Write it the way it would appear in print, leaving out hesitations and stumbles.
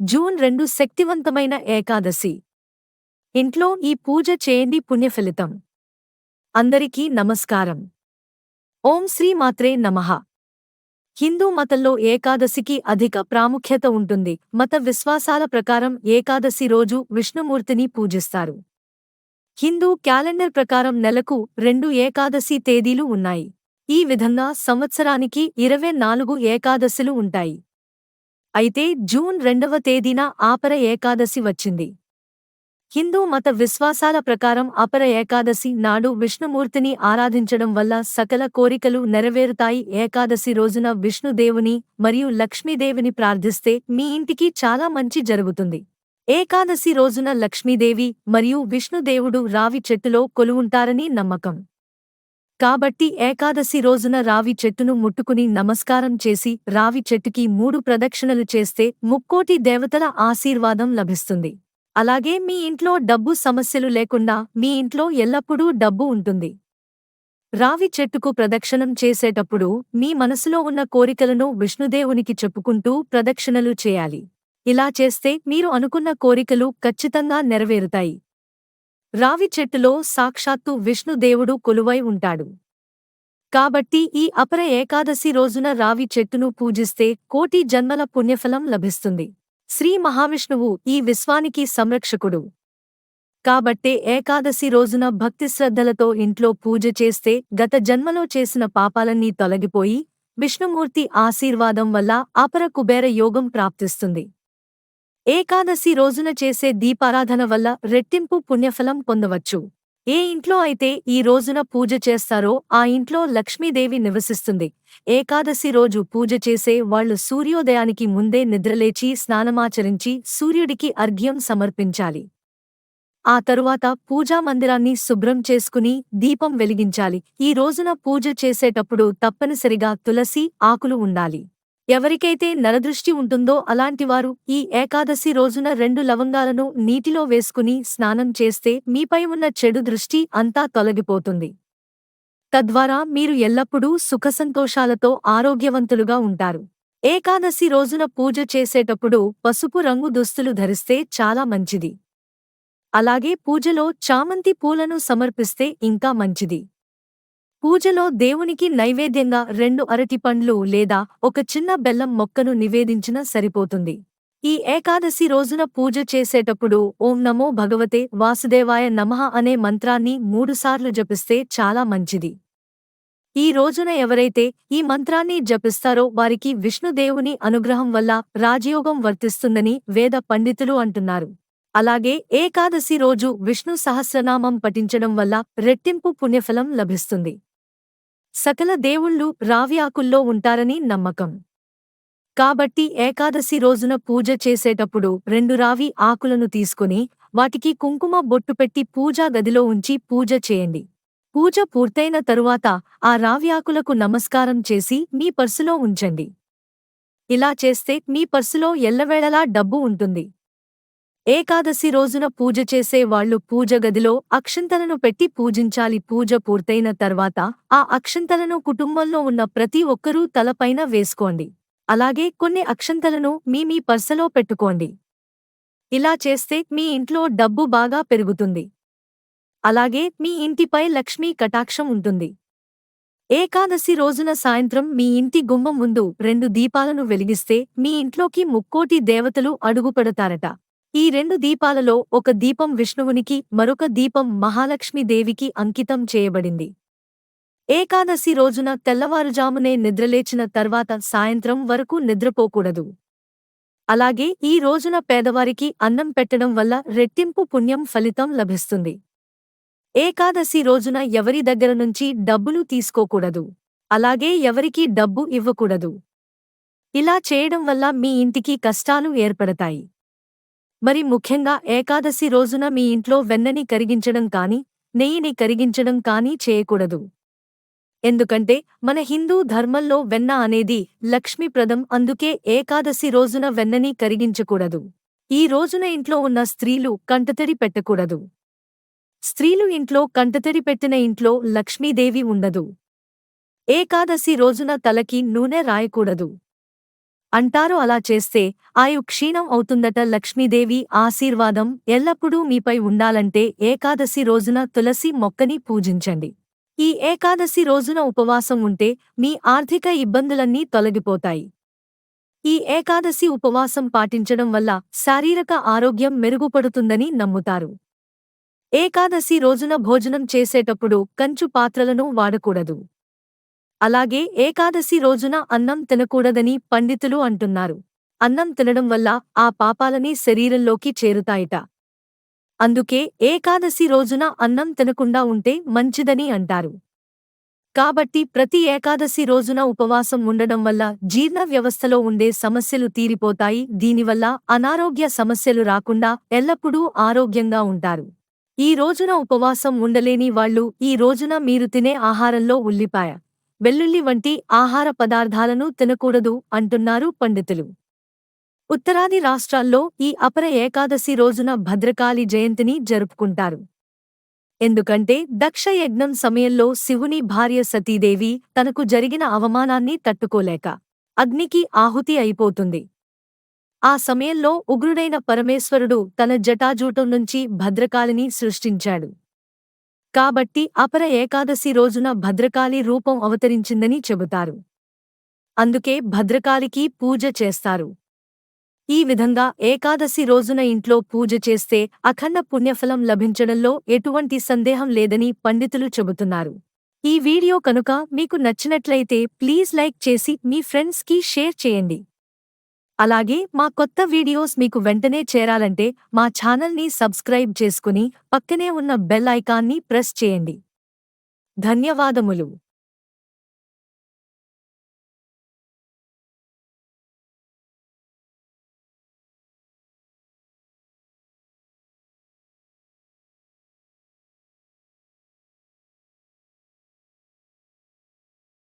June 2 శక్తివంతమైన ఏకాదశి. ఇంట్లో ఈ పూజ చేయండి పుణ్యఫలితం. అందరికీ నమస్కారం. ఓం శ్రీ మాత్రే నమః. హిందూ మతంలో ఏకాదశికి అధిక ప్రాముఖ్యత ఉంటుంది. మత విశ్వాసాల ప్రకారం ఏకాదశి రోజు విష్ణుమూర్తిని పూజిస్తారు. హిందూ క్యాలెండర్ ప్రకారం నెలకు 2 ఏకాదశి తేదీలు ఉన్నాయి. ఈ విధంగా సంవత్సరానికి 24 ఏకాదశులు ఉంటాయి. అయితే జూన్ 2వ తేదీన ఆపర ఏకాదశి వచ్చింది. హిందూ మత విశ్వాసాల ప్రకారం అపర ఏకాదశి నాడు విష్ణుమూర్తిని ఆరాధించడం వల్ల సకల కోరికలు నెరవేరుతాయి. ఏకాదశి రోజున విష్ణుదేవుని మరియు లక్ష్మీదేవిని ప్రార్థిస్తే మీ ఇంటికి చాలా మంచి జరుగుతుంది. ఏకాదశి రోజున లక్ష్మీదేవి మరియు విష్ణుదేవుడు రావి చెట్టులో కొలువుంటారని నమ్మకం. కాబట్టి ఏకాదశి రోజున రావి చెట్టును ముట్టుకుని నమస్కారం చేసి రావి చెట్టుకి 3 ప్రదక్షిణలు చేస్తే ముక్కోటి దేవతల ఆశీర్వాదం లభిస్తుంది. అలాగే మీ ఇంట్లో డబ్బు సమస్యలు లేకుండా మీ ఇంట్లో ఎల్లప్పుడూ డబ్బు ఉంటుంది. రావి చెట్టుకు ప్రదక్షిణం చేసేటప్పుడు మీ మనసులో ఉన్న కోరికలను విష్ణుదేవునికి చెప్పుకుంటూ ప్రదక్షిణలు చేయాలి. ఇలా చేస్తే మీరు అనుకున్న కోరికలు ఖచ్చితంగా నెరవేరుతాయి. రావి చెట్టులో సాక్షాత్తు విష్ణుదేవుడు కొలువై ఉంటాడు. కాబట్టి ఈ అపర ఏకాదశి రోజున రావి చెట్టును పూజిస్తే కోటి జన్మల పుణ్యఫలం లభిస్తుంది. శ్రీ మహావిష్ణువు ఈ విశ్వానికి సంరక్షకుడు. కాబట్టే ఏకాదశి రోజున భక్తిశ్రద్ధలతో ఇంట్లో పూజ చేస్తే గత జన్మలో చేసిన పాపాలన్నీ తొలగిపోయి విష్ణుమూర్తి ఆశీర్వాదం వల్ల అపర కుబేర యోగం ప్రాప్తిస్తుంది. ఏకాదశి రోజున చేసే దీపారాధన వల్ల రెట్టింపు పుణ్యఫలం పొందవచ్చు. ఏ ఇంట్లో అయితే ఈ రోజున పూజ చేస్తారో ఆ ఇంట్లో లక్ష్మీదేవి నివసిస్తుంది. ఏకాదశి రోజు పూజ చేసే వాళ్లు సూర్యోదయానికి ముందే నిద్రలేచి స్నానమాచరించి సూర్యుడికి అర్ఘ్యం సమర్పించాలి. ఆ తరువాత పూజా మందిరాన్ని శుభ్రం చేసుకుని దీపం వెలిగించాలి. ఈ రోజున పూజ చేసేటప్పుడు తప్పనిసరిగా తులసి ఆకులు ఉండాలి. ఎవరికైతే నరదృష్టి ఉంటుందో అలాంటివారు ఈ ఏకాదశి రోజున 2 లవంగాలను నీటిలో వేసుకుని స్నానం చేస్తే మీపై ఉన్న చెడు దృష్టి అంతా తొలగిపోతుంది. తద్వారా మీరు ఎల్లప్పుడూ సుఖసంతోషాలతో ఆరోగ్యవంతులుగా ఉంటారు. ఏకాదశి రోజున పూజ చేసేటప్పుడు పసుపు రంగు దుస్తులు ధరిస్తే చాలా మంచిది. అలాగే పూజలో చామంతి పూలను సమర్పిస్తే ఇంకా మంచిది. పూజలో దేవునికి నైవేద్యంగా 2 అరటిపండ్లు లేదా ఒక చిన్న బెల్లం మొక్కను నివేదించినా సరిపోతుంది. ఈ ఏకాదశి రోజున పూజ చేసేటప్పుడు ఓం నమో భగవతే వాసుదేవాయ నమః అనే మంత్రాన్ని 3 సార్లు జపిస్తే చాలా మంచిది. ఈ రోజున ఎవరైతే ఈ మంత్రాన్ని జపిస్తారో వారికి విష్ణుదేవుని అనుగ్రహం వల్ల రాజయోగం వర్తిస్తుందని వేద పండితులు అంటున్నారు. అలాగే ఏకాదశి రోజు విష్ణు సహస్రనామం పఠించడం వల్ల రెట్టింపు పుణ్యఫలం లభిస్తుంది. సకల దేవుళ్ళు రావి ఆకుల్లో ఉంటారని నమ్మకం. కాబట్టి ఏకాదశి రోజున పూజ చేసేటప్పుడు 2 రావి ఆకులను తీసుకుని వాటికి కుంకుమ బొట్టు పెట్టి పూజా గదిలో ఉంచి పూజ చేయండి. పూజ పూర్తయిన తరువాత ఆ రావి ఆకులకు నమస్కారం చేసి మీ పర్సులో ఉంచండి. ఇలా చేస్తే మీ పర్సులో ఎల్లవేళలా డబ్బు ఉంటుంది. ఏకాదశి రోజున పూజ చేసే వాళ్లు పూజ గదిలో అక్షింతలను పెట్టి పూజించాలి. పూజ పూర్తయిన తర్వాత ఆ అక్షింతలను కుటుంబంలో ఉన్న ప్రతి ఒక్కరూ తలపైన వేసుకోండి. అలాగే కొన్ని అక్షింతలను మీ పర్సులో పెట్టుకోండి. ఇలా చేస్తే మీ ఇంట్లో డబ్బు బాగా పెరుగుతుంది. అలాగే మీ ఇంటిపై లక్ష్మీ కటాక్షం ఉంటుంది. ఏకాదశి రోజున సాయంత్రం మీ ఇంటి గుమ్మం ముందు 2 దీపాలను వెలిగిస్తే మీ ఇంట్లోకి ముక్కోటి దేవతలు అడుగుపెడతారట. ఈ 2 దీపాలలో ఒక దీపం విష్ణువునికి, మరొక దీపం మహాలక్ష్మీదేవికి అంకితం చేయబడింది. ఏకాదశి రోజున తెల్లవారుజామునే నిద్రలేచిన తర్వాత సాయంత్రం వరకు నిద్రపోకూడదు. అలాగే ఈ రోజున పేదవారికి అన్నం పెట్టడం వల్ల రెట్టింపు పుణ్యం ఫలితం లభిస్తుంది. ఏకాదశి రోజున ఎవరి దగ్గర నుంచి డబ్బులు తీసుకోకూడదు. అలాగే ఎవరికీ డబ్బు ఇవ్వకూడదు. ఇలా చేయడం వల్ల మీ ఇంటికి కష్టాలు ఏర్పడతాయి. మరి ముఖ్యంగా ఏకాదశి రోజున మీ ఇంట్లో వెన్నని కరిగించడం కానీ, నెయ్యిని కరిగించడం కానీ చేయకూడదు. ఎందుకంటే మన హిందూ ధర్మంలో వెన్న అనేది లక్ష్మీప్రదం. అందుకే ఏకాదశి రోజున వెన్నని కరిగించకూడదు. ఈ రోజున ఇంట్లో ఉన్న స్త్రీలు కంటతడి పెట్టకూడదు. స్త్రీలు ఇంట్లో కంటతడి పెట్టిన ఇంట్లో లక్ష్మీదేవి ఉండదు. ఏకాదశి రోజున తలకి నూనె రాయకూడదు. అంటారు. అలా చేస్తే ఆయు క్షీణం అవుతుందట. లక్ష్మీదేవి ఆశీర్వాదం ఎల్లప్పుడూ మీపై ఉండాలంటే ఏకాదశి రోజున తులసి మొక్కని పూజించండి. ఈ ఏకాదశి రోజున ఉపవాసం ఉంటే మీ ఆర్థిక ఇబ్బందులన్నీ తొలగిపోతాయి. ఈ ఏకాదశి ఉపవాసం పాటించడం వల్ల శారీరక ఆరోగ్యం మెరుగుపడుతుందని నమ్ముతారు. ఏకాదశి రోజున భోజనం చేసేటప్పుడు కంచు పాత్రలను వాడకూడదు. అలాగే ఏకాదశి రోజున అన్నం తినకూడదని పండితులు అంటున్నారు. అన్నం తినడం వల్ల ఆ పాపాలని శరీరంలోకి చేరుతాయట. అందుకే ఏకాదశి రోజున అన్నం తినకుండా ఉంటే మంచిదని అంటారు. కాబట్టి ప్రతి ఏకాదశి రోజున ఉపవాసం ఉండడం వల్ల జీర్ణ వ్యవస్థలో ఉండే సమస్యలు తీరిపోతాయి. దీనివల్ల అనారోగ్య సమస్యలు రాకుండా ఎల్లప్పుడూ ఆరోగ్యంగా ఉంటారు. ఈ రోజున ఉపవాసం ఉండలేని వాళ్ళు ఈ రోజున మీరు తినే ఆహారంలో ఉల్లిపాయ, వెల్లుల్లి వంటి ఆహార పదార్థాలను తినకూడదు అంటున్నారు పండితులు. ఉత్తరాది రాష్ట్రాల్లో ఈ అపర ఏకాదశి రోజున భద్రకాళి జయంతిని జరుపుకుంటారు. ఎందుకంటే దక్ష యజ్ఞం సమయంలో శివుని భార్య సతీదేవి తనకు జరిగిన అవమానాన్ని తట్టుకోలేక అగ్నికి ఆహుతి అయిపోతుంది. ఆ సమయంలో ఉగ్రుడైన పరమేశ్వరుడు తన జటాజూటం నుంచి భద్రకాళిని సృష్టించాడు. కాబట్టి అపర ఏకాదశి రోజున భద్రకాళి రూపం అవతరించిందని చెబుతారు. అందుకే భద్రకాళికి పూజ చేస్తారు. ఈ విధంగా ఏకాదశి రోజున ఇంట్లో పూజ చేస్తే అఖండ పుణ్యఫలం లభించడంలో ఎటువంటి సందేహం లేదని పండితులు చెబుతున్నారు. ఈ వీడియో కనుక మీకు నచ్చినట్లయితే ప్లీజ్ లైక్ చేసి మీ ఫ్రెండ్స్ కి షేర్ చేయండి. అలాగే మా కొత్త వీడియోస్ మీకు వెంటనే చేరాలంటే మా ఛానల్ని సబ్స్క్రైబ్ చేసుకుని పక్కనే ఉన్న బెల్ ఐకాన్ని ప్రెస్ చేయండి. ధన్యవాదములు.